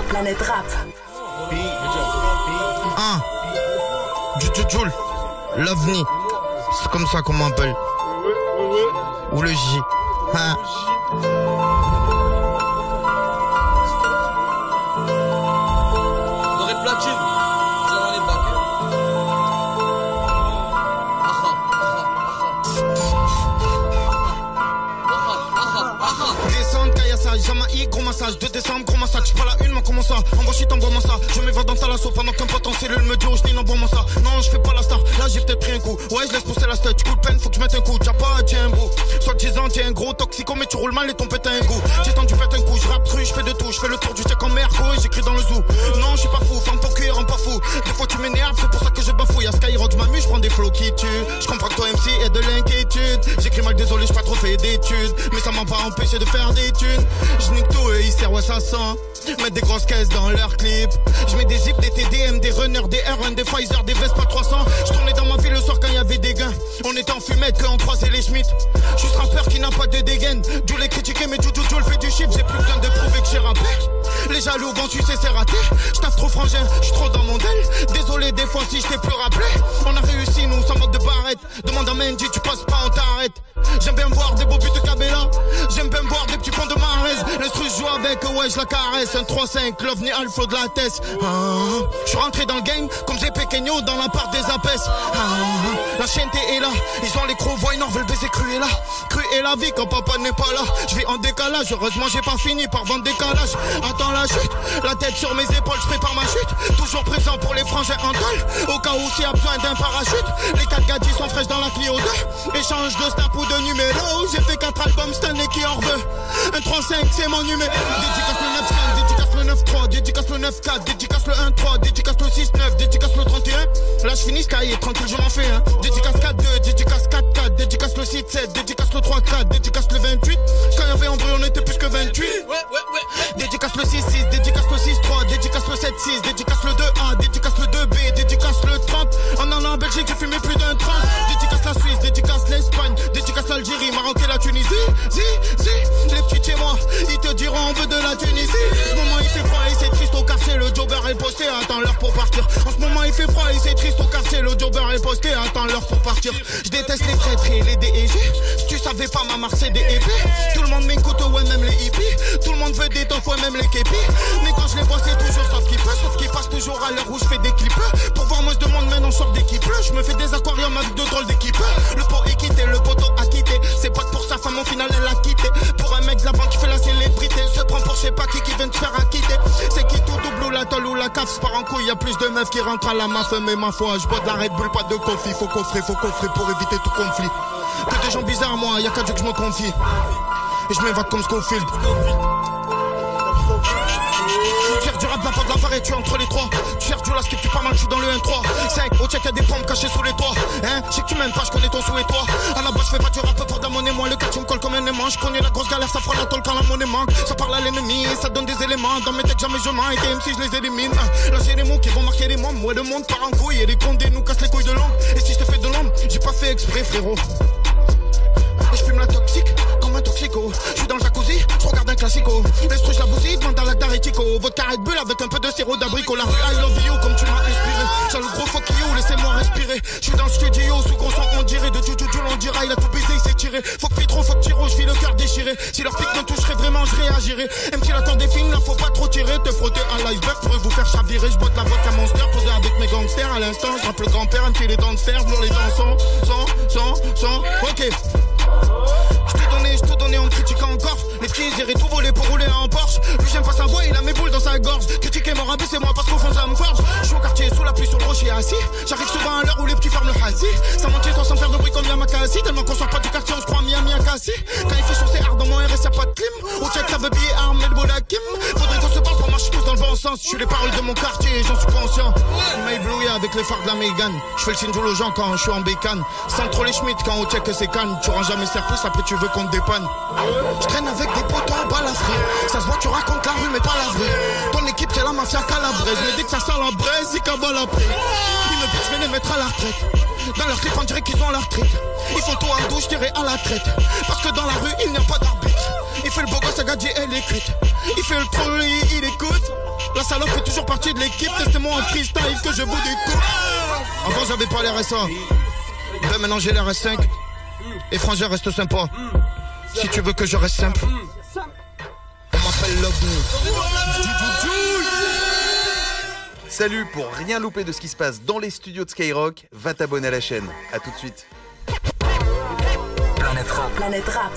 Planète Rap. Joule, l'OVNI, c'est comme ça qu'on m'appelle. Ou le J. Doré de platine, dans les bacs. Descente, caillassage, Jamaïque, gros massage. 2 décembre, gros massage. J'suis pas la une, moi comment ça? Envoie shit, envoie-moi ça. Je m'évade dans ta lasso pendant qu'un pote en cellule me dit, oh, j'n'ai envoie-moi ça. Non, j'fais pas la star, là j'ai peut-être pris un coup. Ouais, je laisse pousser la stud, coup de peine, faut que je mette un coup. T'as pas, tiens un bout. Soit disant, tiens un gros toxico, mais tu roules mal et ton pète un goût. J'ai tendu pète un coup, j'rappe cru, j'fais de tout. J'fais le tour du check en merco et j'écris dans le zoo. Non, j'suis pas fou, ferme ton cul, rends pas fou. Des fois tu m'énerves, c'est pour ça que je bafouille. À Skyrock, j'm'amuse, j'prends des flows qui tuent. J'comprends que toi MC et de l'inquiétude. J'écris mal, désolé, j'suis pas trop fait d'études. Mais ça m'a pas empêché de faire des thunes. J'nique tout et ils servent, ouais, ça sent. Mettre des grosses caisses dans leurs clips. J'mets des zips, des TDM, des runners, des R1, des Pfizer, des Vespa 300. J'tournais dans ma ville le soir quand y avait des gains. On était en fumette quand on croisait les Schmitt. J'suis ce rappeur qui n'a pas de dégaine. D'où les critiquer, mais Joule fait du chiffre. J'ai plus besoin de prouver que j'ai rappé. Les jaloux vont tu sais c'est raté. J'taffe trop frangin, j'suis trop dans mon del. Désolé des fois si j't'ai plus rappelé. On a réussi nous sans mode de barrette. Demande à Mendy, tu passes pas, on t'arrête. J'aime bien voir des beaux buts de Cabella. J'aime bien voir des petits ponts de Marez. L'instru joue avec, ouais je la caresse. Un 3-5, l'OVNI Alpha de la tête. J'suis rentré dans le game comme j'ai Pequeño dans la part des apes. La chaîne est là. Ils ont les crocs, voient nord, veulent baiser Cruella. Cruella vie quand papa n'est pas là. J'vais en décalage, heureusement j'ai pas fini par vendre décalage. Attends la chute, la tête sur mes épaules, j'prépare ma chute. Toujours présent pour les frangins en tôle. Au cas où s'il y a besoin d'un parachute. Les 4 gadgets sont fraîches dans la Clio 2. Échange de snap ou de numéro. J'ai fait 4 albums, Stanley qui en veut. Un 3-5 c'est mon numéro. Dédicace le 9-5, dédicace le 9-3, dédicace le 9-4, dédicace le 1-3, dédicace le 6-9, dédicace le 31. Là je finis Sky, tranquille je m'en fais hein. Dédicace 4-2, dédicace 4-4, dédicace le 6-7, dédicace le 3-4, dédicace le 28. Quand il y avait Ambry on était plus que 28. Dédicace le 6-6, dédicace le 6-3, dédicace le 7-6, dédicace le 2A, dédicace le 2B, dédicace le 30. En Belgique j'ai fumé plus d'un 30. Dédicace la Suisse, dédicace l'Espagne, dédicace l'Algérie, Maroc et la Tunisie. Les petits chez moi, ils te diront on veut de la Tunisie. En ce moment il fait froid et c'est triste au quartier, le jobber est posté, attends l'heure pour partir. En ce moment il fait froid et c'est triste au quartier, le jobber est posté, attends l'heure pour partir. Je déteste les traîtres et les DEG. Si tu savais pas ma marque c'est des épées. Tout le monde m'écoute, ouais même les hippies. Tout le monde veut des toffes, ouais même les képis. Mais quand je les vois c'est toujours sauf qu'ils passent toujours à l'heure où je fais des clips. Pour voir moi je demande maintenant sort d'équipe. Je me fais des aquariums avec de drôles d'équipes. Le pot est quitté, le poteau a quitté. C'est pas pour sa femme au final elle a quitté. Pour un mec de la banque qui fait la célébrité. Se prend pour je sais pas qui vient te faire acquitter. C'est qui tout double ou la tôle ou la caf. C'est par en couille, y'a plus de meufs qui rentrent à la maf. Mais ma foi, je bois de la Red Bull, pas de coffee. Faut coffrer pour éviter tout conflit. Que des gens bizarres moi, y'a qu'à Dieu que je me confie. Et je m'évade comme Scofield. Tu cherches du rap, la porte de la farée, tu es entre les trois. Tu cherches du last, tu pas mal, je suis dans le 1-3. 5, au check, y'a des pompes cachées sous les toits. Hein, je sais que tu m'aimes pas, je connais ton souhait toi. À la base, je fais pas du rap pour de la monnaie, moi le quartier me colle comme un aimant. Je connais la grosse galère, ça fera la tôle quand la monnaie manque. Ça parle à l'ennemi et ça donne des éléments. Dans mes textes, jamais je mens, et tes MC, je les élimine. Là, j'ai des mots qui vont marquer les membres. Moi, le monde part en couille et les condés nous cassent les couilles de l'ombre. Et si je te fais de l'ombre, j'ai pas fait exprès, frérot. Et je fume la toxique comme un toxico. Je suis dans le jacuzzi, je regarde un classico. L'instru je la bousille, demande à la d'Aretico. Votre carré de bulle avec un peu de sirop d'abricot. La rue I love you comme tu m'as inspiré. J'ai le gros fuck you, laissez-moi respirer. Je suis dans le studio, sous gros son on dirait. De Joule on dirait, il a tout baisé, il s'est tiré. Fuck Pitron, fuck Tiro, je vis le cœur déchiré. Si leur pique me toucherait vraiment, je réagirais. MC la tour des films, là faut pas trop tirer. Te frotter à l'iceberg pourrait vous faire chavirer. Je boite la vodka monster, posé avec mes gangsters. À l'instant, je rappe le grand-père, MC les dents de fer. Blur les dents sans, ok. Je t'ai donné, on me critiquant encore. Les petits iraient tout voler pour rouler en Porsche. Lui j'aime pas sa voix, il a mes boules dans sa gorge. Critiquer mon rabais c'est moi parce qu'au fond ça me forge. Je suis au quartier sous la pluie sur le rocher assis. J'arrive souvent à l'heure où les petits ferment le hasi. Ça monte chez toi sans faire de bruit comme Yamakasi. Tellement qu'on sort pas du quartier on se croit Miami à Cassis. Quand il fait chaud c'est hard dans mon RS y'a pas de clim. Au check ça veut billet arme et le beau Kim. Faudrait qu'on se parle pour marcher tous dans le bon sens. Je suis les paroles de mon quartier et j'en suis conscient. Il m'a ébloui avec les phares de la Mégane. Je fais le signe aux gens quand je suis en bécane. Sans trop les Schmitt quand au check c'est calme. Tu rends jamais service après tu veux qu'on te dépanne. Je traîne avec des potos en balafré. Ça se voit tu racontes la rue mais pas la vraie. Ton équipe c'est la mafia calabraise. Mais dès que ça sent la braise ils cavalent après. Ils me disent je vais les mettre à la retraite. Dans leur clip on dirait qu'ils ont leur trip. Ils font tout en douche, je dirais à la traite. Parce que dans la rue il n'y a pas d'arbitre. Il fait le beau gosse à gadget elle est cuite. Il fait le pro il écoute. La salope fait toujours partie de l'équipe. Testez-moi en freestyle que je vous découpe. Avant j'avais pas les RSA. Ben maintenant j'ai les RS5. Et frangin reste sympa. Si tu veux que je reste simple. On m'appelle l'OVNI. Salut, pour rien louper de ce qui se passe dans les studios de Skyrock, va t'abonner à la chaîne. A tout de suite. Planète Rap.